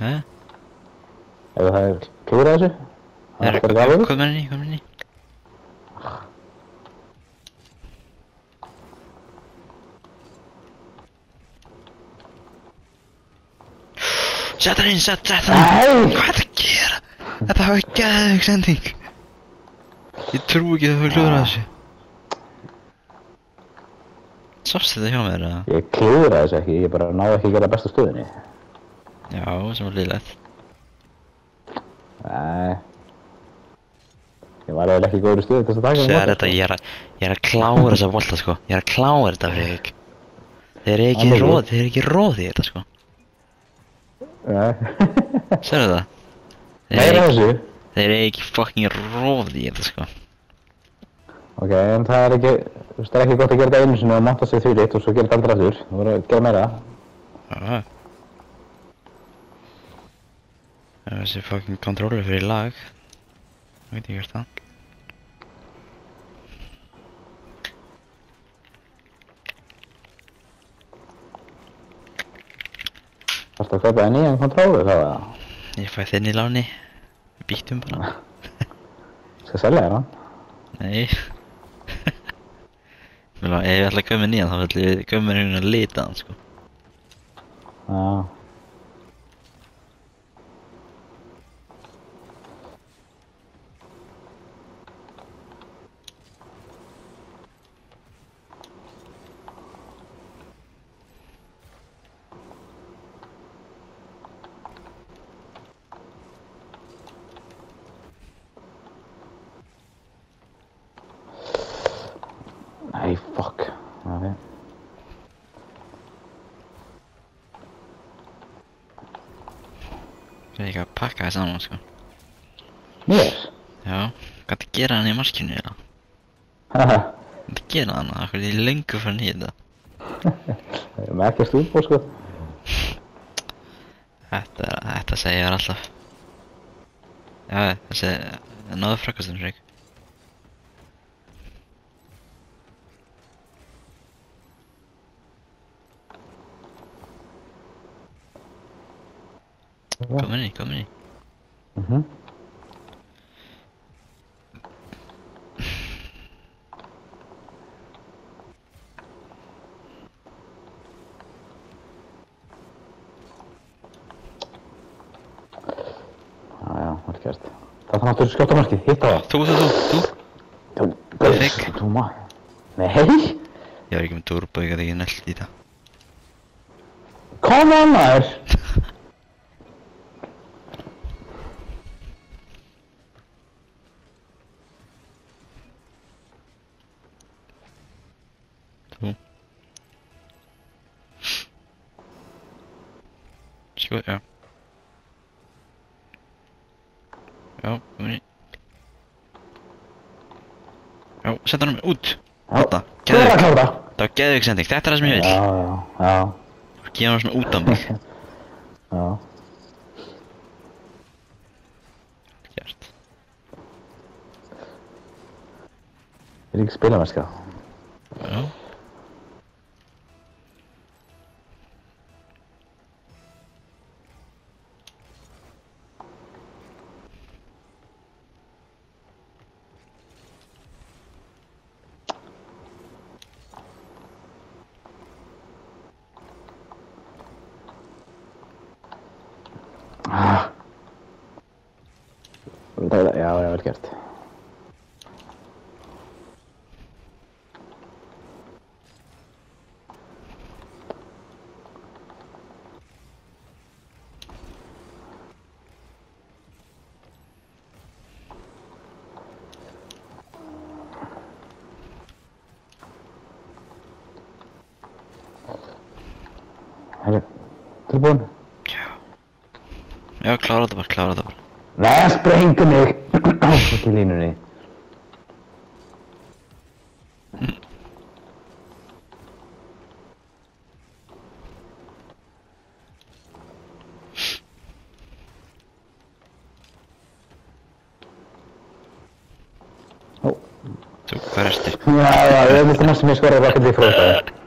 Ef það klúrað þessu? Kom inn í. Sett hann inn. Nei! Hvað er það að gera? Þetta hafa geðveik sending. Ég trú ekki að það var klúðrað þessu. Sástu þetta hjá mér, eða? Ég klúðraði þessu ekki, ég bara náði ekki að gera bestu stöðinni. Já, sem var liðlegt. Nei. Ég var eiginlega ekki góður í stöðu til þess að taka Sér þetta, ég er að klára þessa bolta, sko. Ég er að klára þetta, Friðrik. Þeir eru ekki róð í þetta, sko. Nei. Sérðu það? Meira þessu? Þeir eru ekki fucking róð í þetta, sko. Ok, en það er ekki, þú veist, það er ekki gott að gera þetta einu sinni og monta sig því litt og svo gera þetta aldrei aftur. Þú voru að gera meira. Já. Það er þessi fucking kontrólu fyrir lag. Ég veit ekki hvert það. Þarftu að kaupa þér nýjan kontrólu þá eða? Ég fæ þinn í láni. Býttum bara. Skal selja þér hann? Nei. Ef ég ætla að kaupa mér nýjan þá ætla ég að kaupa mér einhvern að lita hann, sko. Já. Nei, fuck. Ok. Ég veit ekki að pakka það saman, sko. Mér? Já, hvað það gera hann í markinu, eða? Haha. Hvað það gera hann, akkur ég er lengur farin í þetta. Það er með ekki að stúpa, sko. Þetta segja þér alltaf. Já, þessi, náðu frakastum, Friðrik. Kom inn í. Já, vel gert. Það þarf náttúrulega skjóta markið, hitta það. Þú. Friðrik. Þú Nei! Ég var ekki með turbo, ég gæti ekki nellt í það. Come on, maður! Þú. Sko, já. Já, kom inn í. Já, senda hann út. Þarna, geðveik. Það var geðveik sending, þetta er það sem ég vil. Já. Gefa hann svona út af mig. Já. Gert. Er ekki spilamennska? Já. Já, vel gert. Herru, tilbúin? Já, klára þetta bara. Nei, sprengu mig! Ekki í línunni. Þú, hvað erstu? Já, ég vildi næstum ég skora rocket í frótaði.